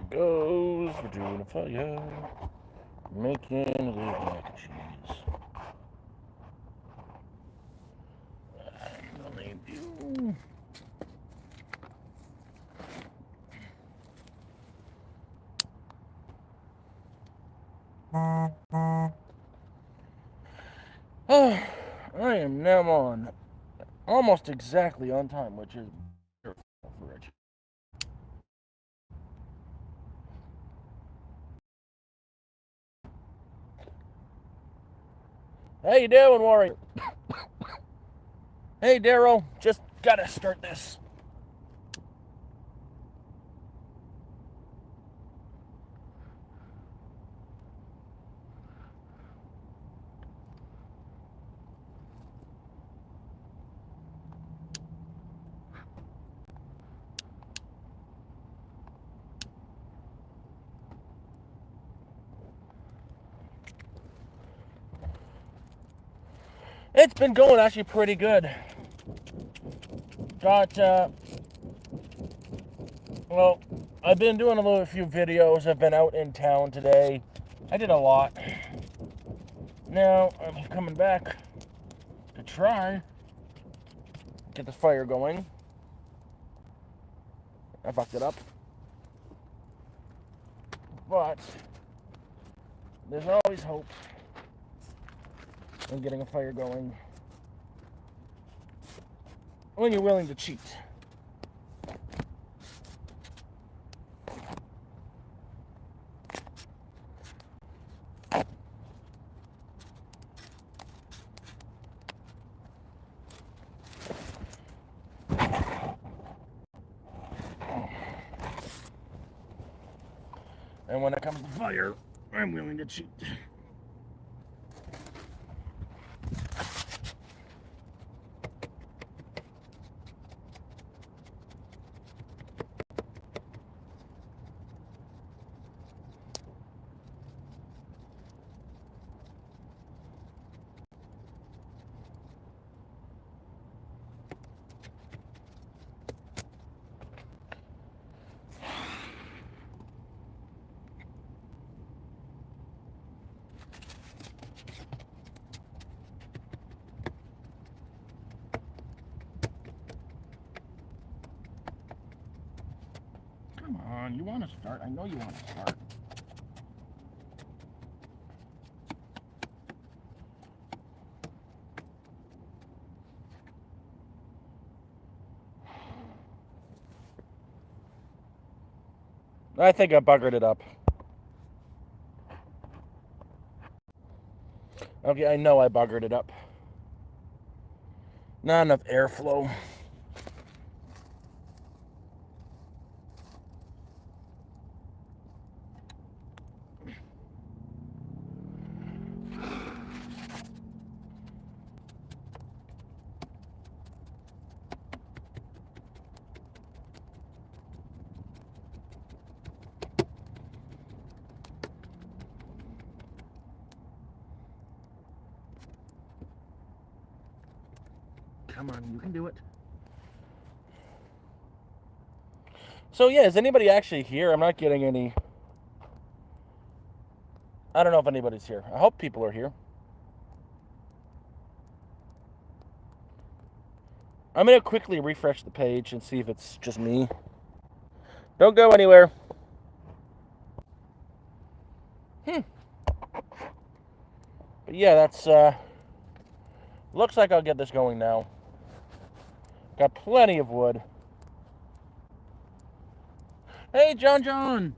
goes. We're doing a fire. Making a little mac and cheese. I'll name you. Oh, I am now on almost exactly on time, which is beautiful for a How you doing, Warrior? Hey, Daryl. Just gotta start this. It's been going actually pretty good. Well, I've been doing a few videos. I've been out in town today. I did a lot. Now I'm coming back to try get the fire going. I fucked it up, but there's always hope in getting a fire going when you're willing to cheat. And when it comes to fire, I'm willing to cheat. Come on, you want to start? I know you want to start. I think I buggered it up. Okay, I know I buggered it up. Not enough airflow. Come on, you can do it. So yeah, is anybody actually here? I'm not getting any. I don't know if anybody's here. I hope people are here. I'm going to quickly refresh the page and see if it's just me. Don't go anywhere. But yeah, that's, looks like I'll get this going now. Got plenty of wood. Hey, John!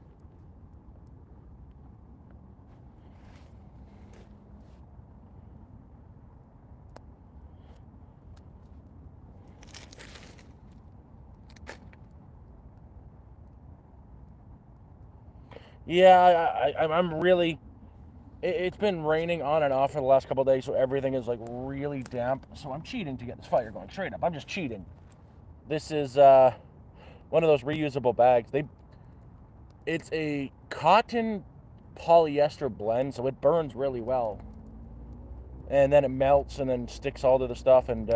Yeah, I'm really... It's been raining on and off for the last couple of days, so everything is like really damp. So I'm cheating to get this fire going. Straight up, I'm just cheating. This is one of those reusable bags. It's a cotton polyester blend, so it burns really well. And then it melts and then sticks all to the stuff, and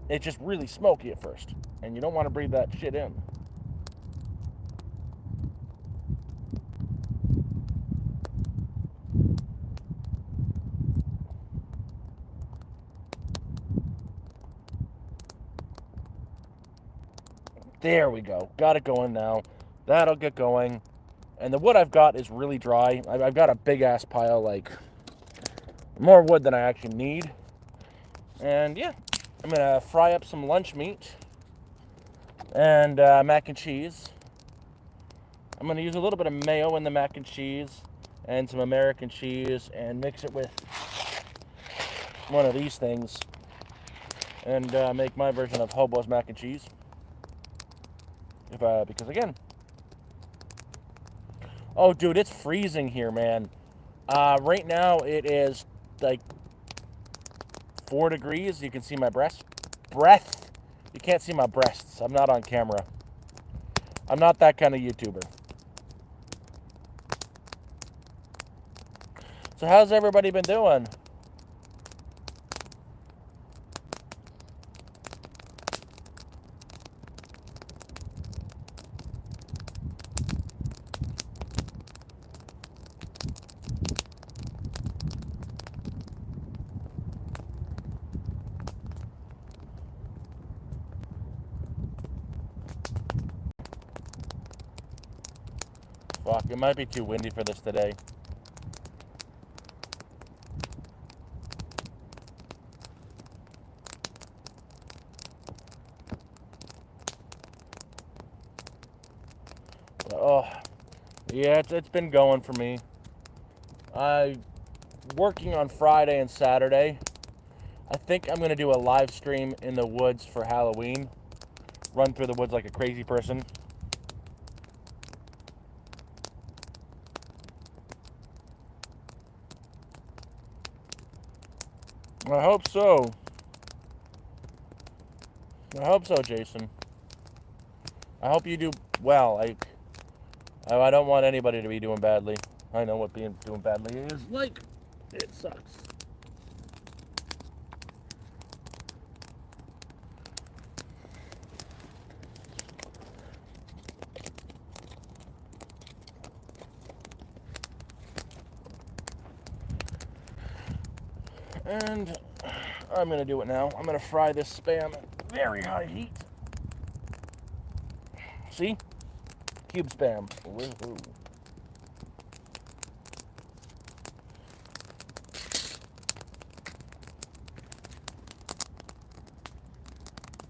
it's just really smoky at first. And you don't want to breathe that shit in. There we go. Got it going now. That'll get going. And the wood I've got is really dry. I've got a big-ass pile, like, more wood than I actually need. And, yeah, I'm going to fry up some lunch meat and mac and cheese. I'm going to use a little bit of mayo in the mac and cheese and some American cheese and mix it with one of these things and make my version of Hobos mac and cheese. Because, again... Oh, dude, it's freezing here, man. Right now, it is, like, 4 degrees. You can see my breath. You can't see my breasts. I'm not on camera. I'm not that kind of YouTuber. So how's everybody been doing? Fuck, it might be too windy for this today. Oh, yeah, it's been going for me. I'm working on Friday and Saturday. I think I'm going to do a live stream in the woods for Halloween. Run through the woods like a crazy person. I hope so. I hope so, Jason. I hope you do well. I don't want anybody to be doing badly. I know what doing badly is like. It sucks. And I'm going to do it now. I'm going to fry this Spam at very high heat. See? Cube Spam. Woohoo.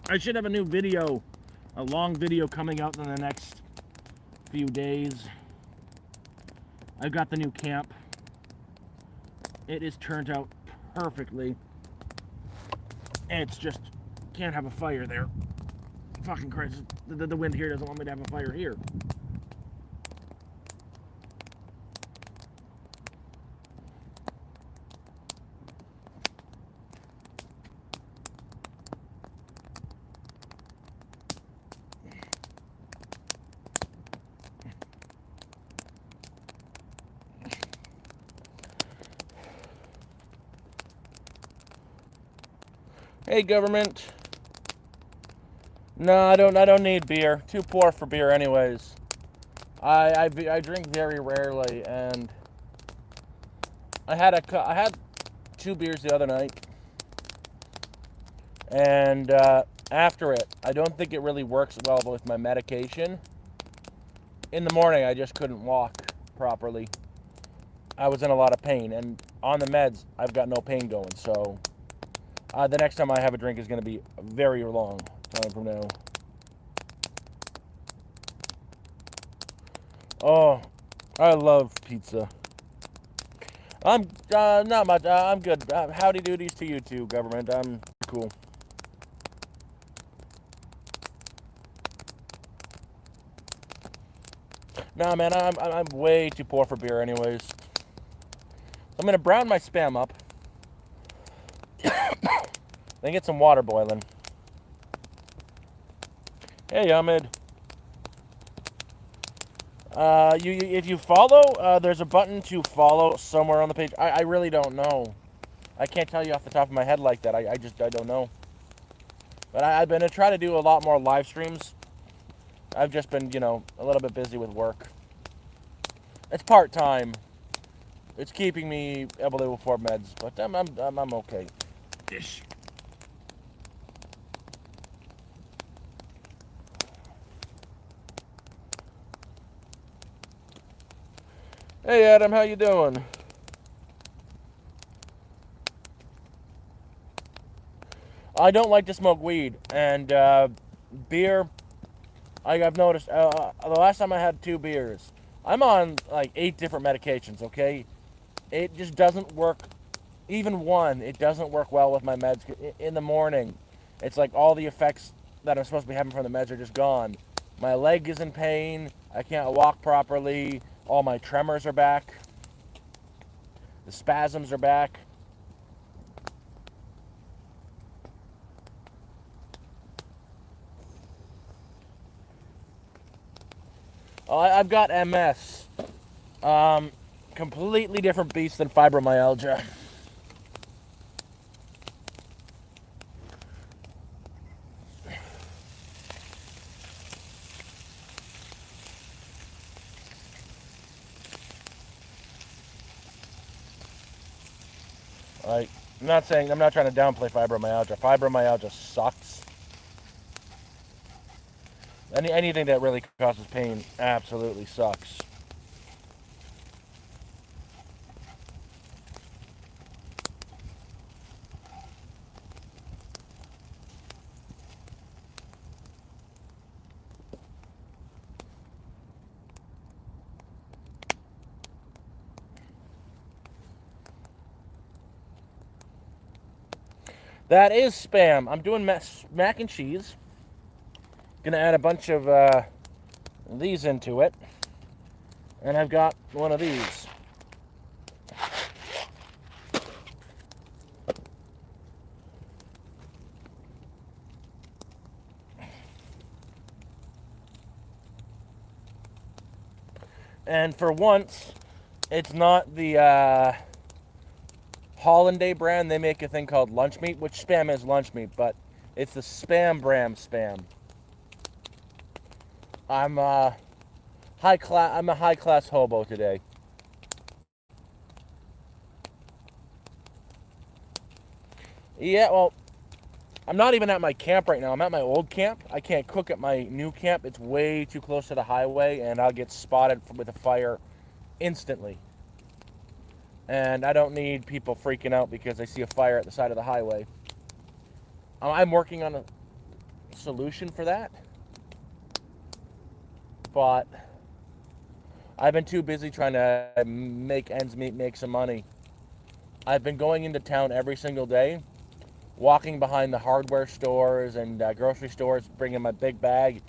I should have a new video, a long video coming out in the next few days. I've got the new camp. It is turned out perfectly. It's just, can't have a fire there. Fucking Christ, the wind here doesn't want me to have a fire here. Hey, government. No, I don't need beer. Too poor for beer, anyways. I drink very rarely, and I had 2 beers the other night, and after it, I don't think it really works well with my medication. In the morning, I just couldn't walk properly. I was in a lot of pain, and on the meds, I've got no pain going, so the next time I have a drink is going to be a very long time from now. Oh, I love pizza. I'm not much. I'm good. Howdy doodies to you too, government. I'm cool. Nah, man, I'm way too poor for beer, anyways. I'm gonna brown my Spam up. Then get some water boiling. Hey, Ahmed. If you follow, there's a button to follow somewhere on the page. I really don't know. I can't tell you off the top of my head like that. I don't know. But I've been trying to do a lot more live streams. I've just been, a little bit busy with work. It's part-time. It's keeping me able to afford meds, but I'm okay. Ish. Hey Adam, how you doing? I don't like to smoke weed, and beer. I've noticed the last time I had 2 beers, I'm on like 8 different medications. Okay, it just doesn't work. Even one, it doesn't work well with my meds. In the morning, it's like all the effects that I'm supposed to be having from the meds are just gone. My leg is in pain. I can't walk properly. All my tremors are back. The spasms are back. I've got MS. Completely different beast than fibromyalgia. Like, I'm not trying to downplay fibromyalgia. Fibromyalgia sucks. Anything that really causes pain absolutely sucks. That is Spam. I'm doing mac and cheese. Gonna add a bunch of these into it. And I've got one of these. And for once, it's not the Hollanday brand. They make a thing called lunch meat, which Spam is lunch meat, but it's the Spam brand Spam. I'm a high class hobo today. Yeah, well, I'm not even at my camp right now. I'm at my old camp. I can't cook at my new camp. It's way too close to the highway, and I'll get spotted with a fire instantly. And I don't need people freaking out because they see a fire at the side of the highway. I'm working on a solution for that, but I've been too busy trying to make ends meet, make some money. I've been going into town every single day, walking behind the hardware stores and grocery stores, bringing my big bag,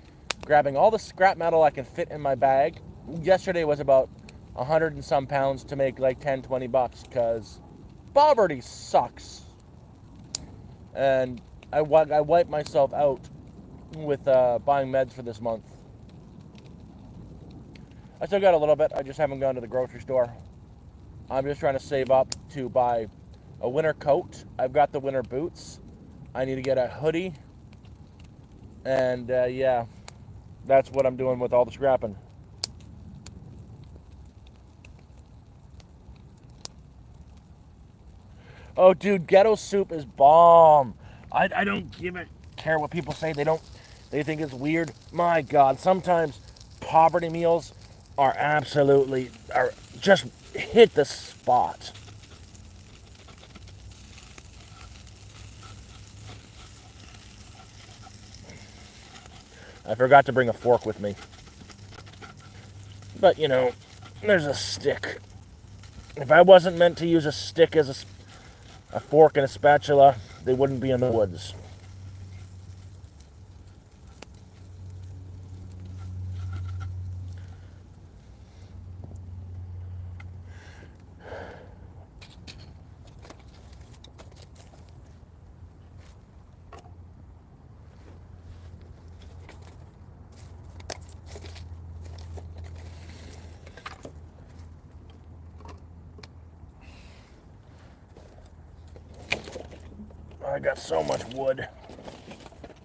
grabbing all the scrap metal I can fit in my bag. Yesterday was about 100 and some pounds to make like 10, 20 bucks because poverty sucks. And I wiped myself out with buying meds for this month. I still got a little bit. I just haven't gone to the grocery store. I'm just trying to save up to buy a winter coat. I've got the winter boots. I need to get a hoodie. And yeah, that's what I'm doing with all the scrapping. Oh, dude, ghetto soup is bomb. I don't care what people say. They think it's weird. My God, sometimes poverty meals are just hit the spot. I forgot to bring a fork with me. But, there's a stick. If I wasn't meant to use a stick as a fork and a spatula, they wouldn't be in the woods. I got so much wood.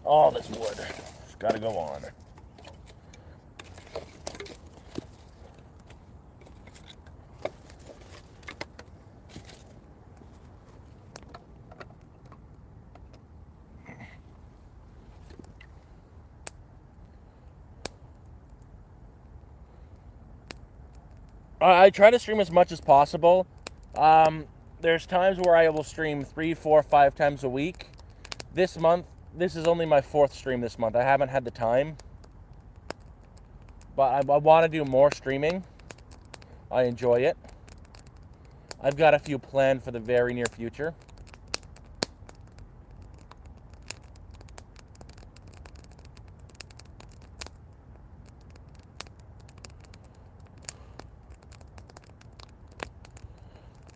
All this wood. It's got to go on. I try to stream as much as possible. There's times where I will stream 3, 4, 5 times a week. This month, this is only my 4th stream this month. I haven't had the time. But I want to do more streaming. I enjoy it. I've got a few planned for the very near future.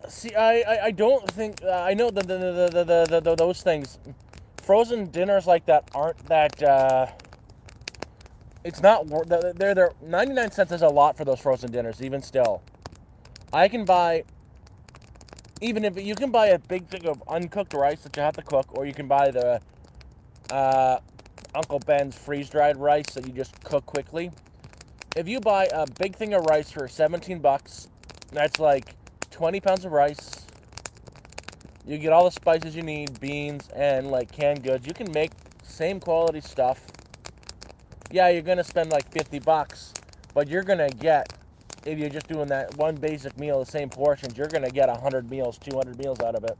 See, I don't think I know those things. Frozen dinners like that aren't that. It's not. They're 99 cents is a lot for those frozen dinners. Even still, I can buy. Even if you can buy a big thing of uncooked rice that you have to cook, or you can buy the Uncle Ben's freeze-dried rice that you just cook quickly. If you buy a big thing of rice for 17 bucks, that's like 20 pounds of rice. You get all the spices you need, beans, and like canned goods. You can make same quality stuff. Yeah, you're gonna spend like 50 bucks, but you're gonna get, if you're just doing that one basic meal, the same portions, you're gonna get 100 meals, 200 meals out of it.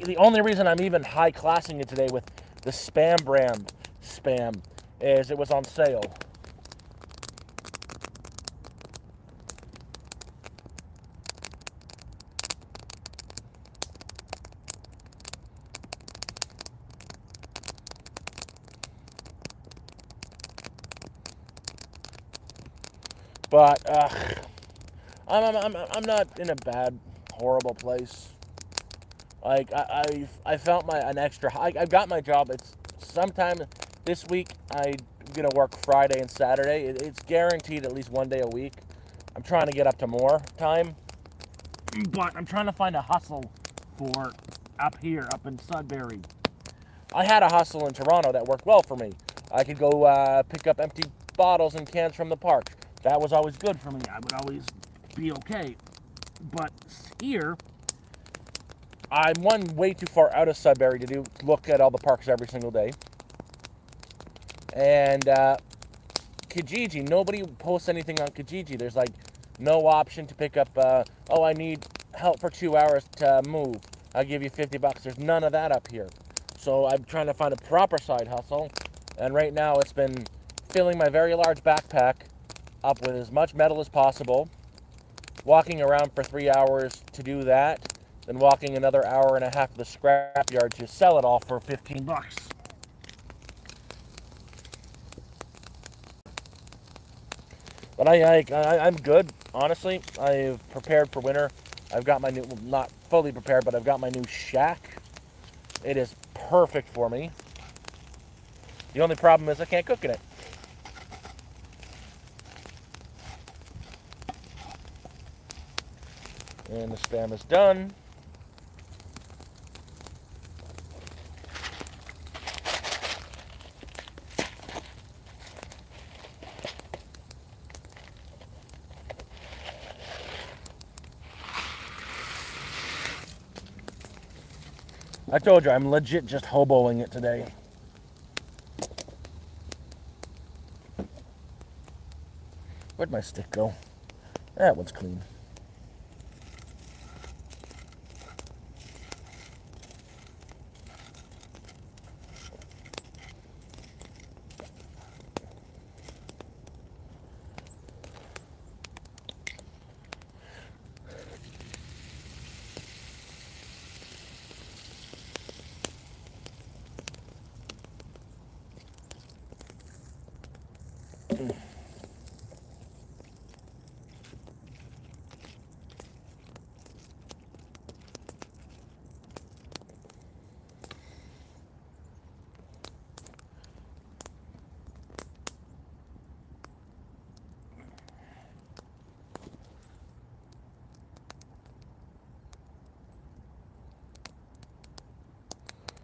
The only reason I'm even high-classing it today with the Spam brand Spam is it was on sale. But I'm not in a bad, horrible place. Like I felt an extra. I've got my job. It's sometime this week. I'm gonna work Friday and Saturday. It's guaranteed at least one day a week. I'm trying to get up to more time, but I'm trying to find a hustle for up here, up in Sudbury. I had a hustle in Toronto that worked well for me. I could go pick up empty bottles and cans from the park. That was always good for me. I would always be okay. But here, I'm way too far out of Sudbury to look at all the parks every single day. And Kijiji, nobody posts anything on Kijiji. There's like no option to pick up, oh, I need help for 2 hours to move. I'll give you 50 bucks. There's none of that up here. So I'm trying to find a proper side hustle. And right now it's been filling my very large backpack up with as much metal as possible, walking around for 3 hours to do that, then walking another hour and a half to the scrapyard to sell it all for 15 bucks. But I'm good, honestly. I've prepared for winter. I've got my new, well, not fully prepared, but I've got my new shack. It is perfect for me. The only problem is I can't cook in it. And the Spam is done. I told you, I'm legit just hoboing it today. Where'd my stick go? That one's clean.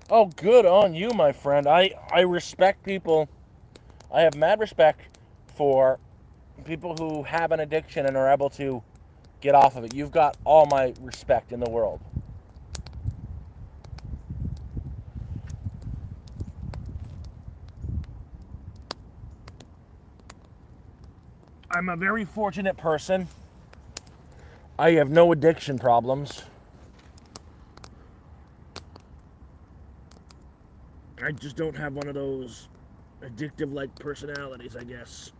Oh, good on you, my friend. I respect people. I have mad respect for people who have an addiction and are able to get off of it. You've got all my respect in the world. I'm a very fortunate person. I have no addiction problems. I just don't have one of those addictive-like personalities, I guess.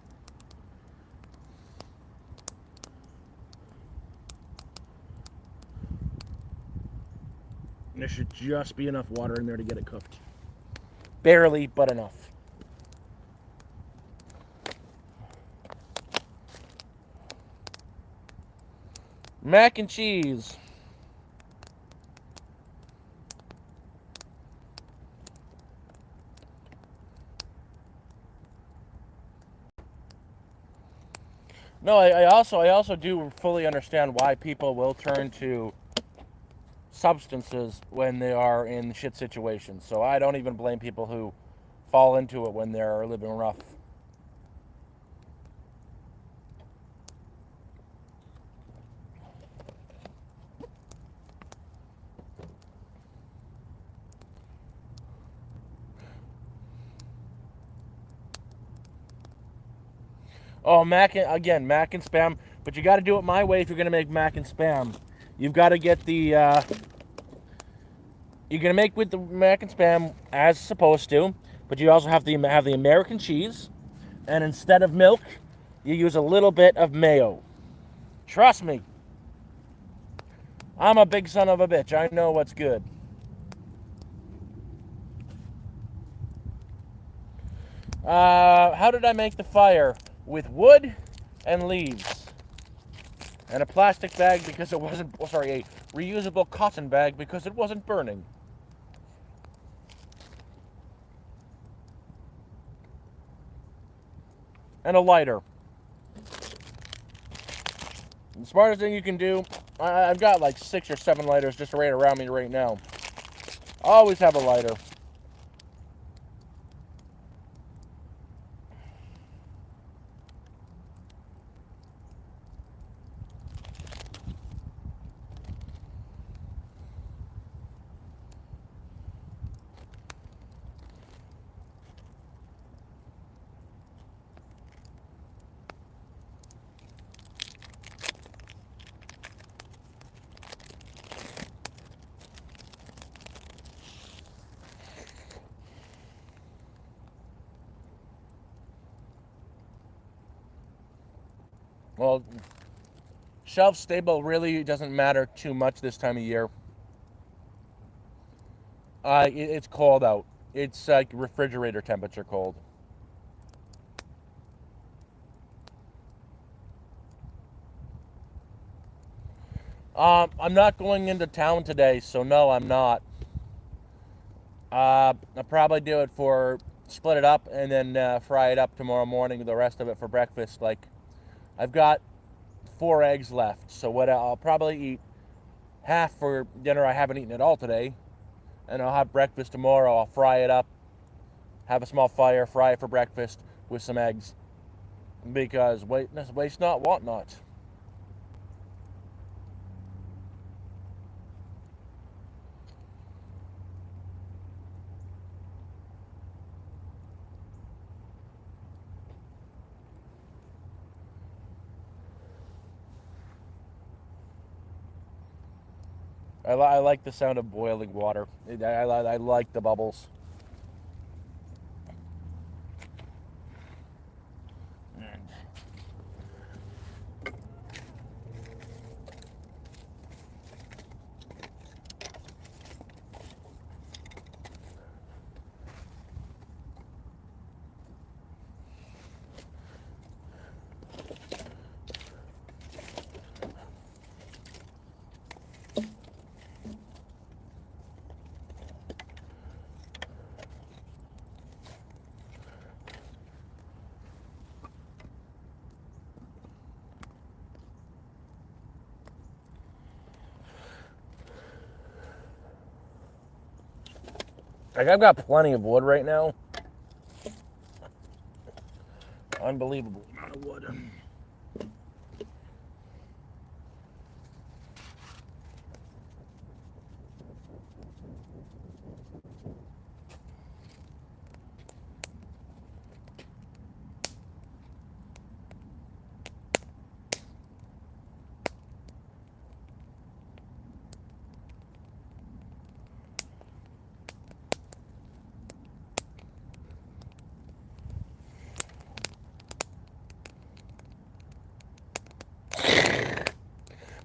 There should just be enough water in there to get it cooked. Barely, but enough. Mac and cheese. No, I also do fully understand why people will turn to substances when they are in shit situations. So I don't even blame people who fall into it when they're living rough. Oh, mac and spam, but you got to do it my way if you're gonna make mac and spam. You've got to get the you're gonna make with the mac and spam as supposed to, but you also have the American cheese, and instead of milk, you use a little bit of mayo. Trust me, I'm a big son of a bitch. I know what's good. How did I make the fire? With wood and leaves. And a plastic bag because it wasn't, a reusable cotton bag because it wasn't burning. And a lighter. The smartest thing you can do, I've got like 6 or 7 lighters just right around me right now. Always have a lighter. Well, shelf stable really doesn't matter too much this time of year. It's cold out. It's like refrigerator temperature cold. I'm not going into town today, so no, I'm not. I'll probably do it split it up and then fry it up tomorrow morning. The rest of it for breakfast. Like, I've got 4 eggs left, so what I'll probably eat half for dinner. I haven't eaten at all today, and I'll have breakfast tomorrow. I'll fry it up, have a small fire, fry it for breakfast with some eggs, because waste not, want not. I like the sound of boiling water. I like the bubbles. Like, I've got plenty of wood right now. Unbelievable amount of wood.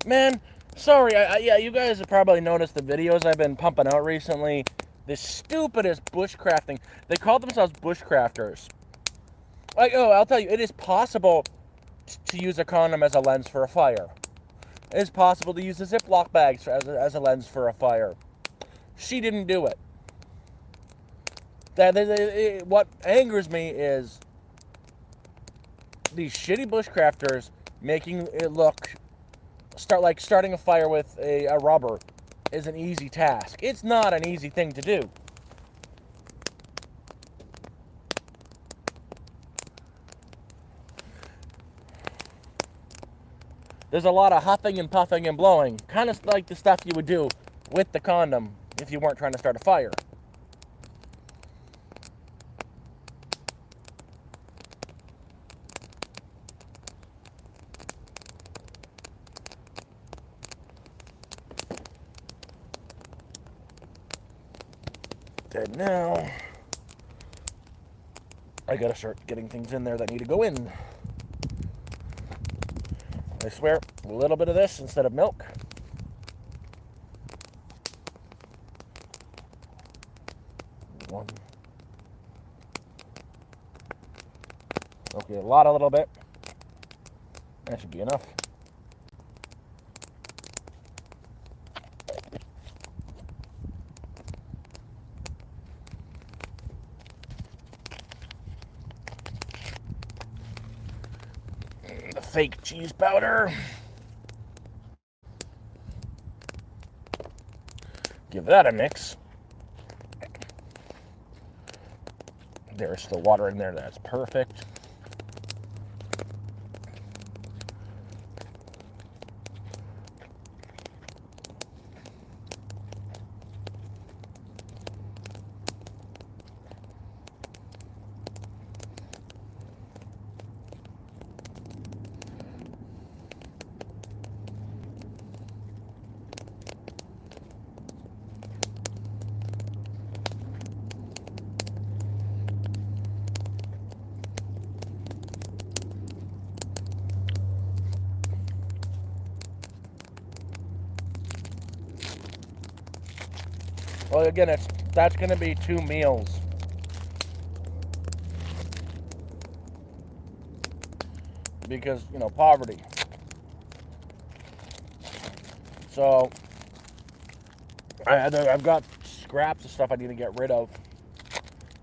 Man, sorry, yeah, you guys have probably noticed the videos I've been pumping out recently. The stupidest bushcrafting. They call themselves bushcrafters. Like, oh, I'll tell you, it is possible to use a condom as a lens for a fire. It is possible to use the Ziploc bags as a lens for a fire. She didn't do it. What angers me is these shitty bushcrafters making it look starting a fire with a rubber is an easy task. It's not an easy thing to do. There's a lot of huffing and puffing and blowing, kind of like the stuff you would do with the condom if you weren't trying to start a fire. Okay, now I gotta start getting things in there that need to go in. I swear, a little bit of this instead of milk. One. Okay, a little bit. That should be enough. The fake cheese powder. Give that a mix. There's still water in there. That's perfect. Well, again, that's going to be 2 meals. Because, poverty. So, I've got scraps of stuff I need to get rid of.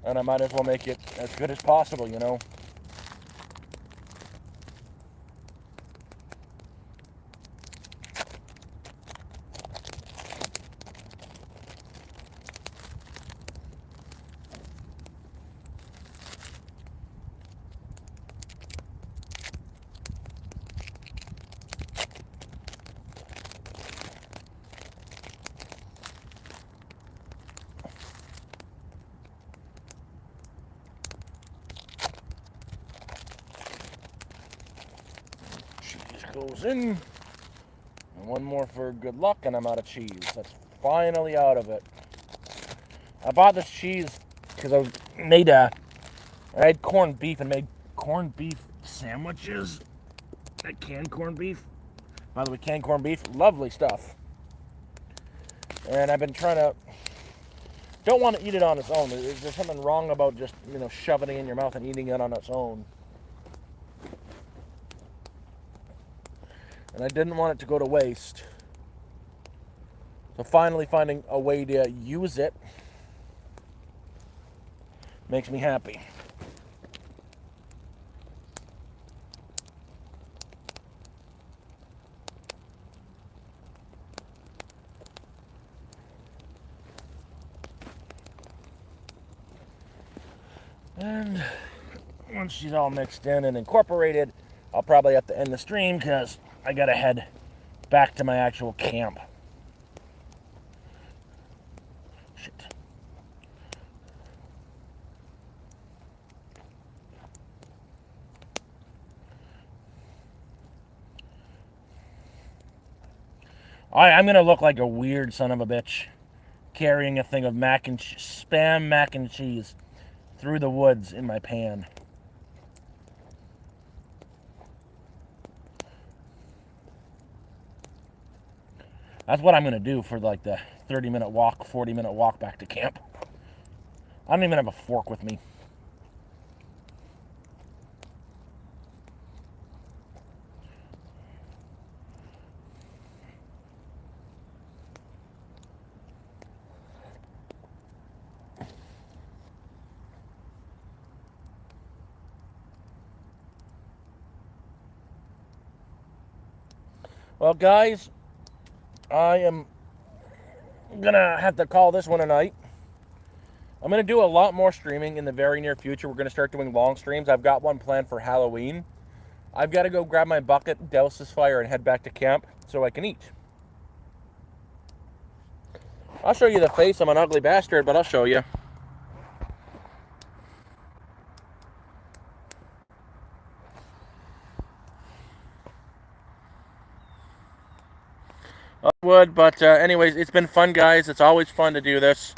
And I might as well make it as good as possible, Goes in, and one more for good luck, and I'm out of cheese. That's finally out of it. I bought this cheese because I had corned beef and made corned beef sandwiches. That canned corned beef. By the way, canned corned beef, lovely stuff. And I've been don't want to eat it on its own. There's something wrong about just, shoving it in your mouth and eating it on its own. And I didn't want it to go to waste. So finally finding a way to use it makes me happy. And once she's all mixed in and incorporated, I'll probably have to end the stream because I gotta head back to my actual camp. Shit. I'm gonna look like a weird son of a bitch carrying a thing of spam mac and cheese through the woods in my pan. That's what I'm going to do for like the 30-minute walk, 40-minute walk back to camp. I don't even have a fork with me. Well, guys, I am gonna have to call this one a night. I'm gonna do a lot more streaming in the very near future. We're gonna start doing long streams. I've got one planned for Halloween. I've got to go grab my bucket, douse this fire, and head back to camp so I can eat. I'll show you the face. I'm an ugly bastard, but I'll show you. I would, but anyways, it's been fun, guys. It's always fun to do this.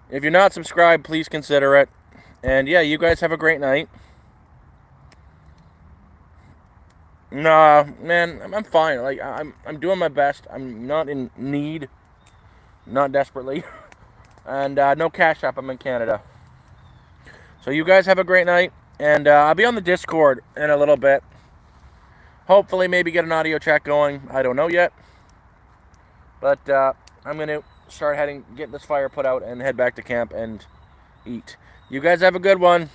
If you're not subscribed, please consider it. And yeah, you guys have a great night. Nah, man, I'm fine. Like I'm doing my best. I'm not in need, not desperately, and no cash app. I'm in Canada. So you guys have a great night, and I'll be on the Discord in a little bit. Hopefully, maybe get an audio chat going. I don't know yet, but I'm gonna start get this fire put out, and head back to camp and eat. You guys have a good one.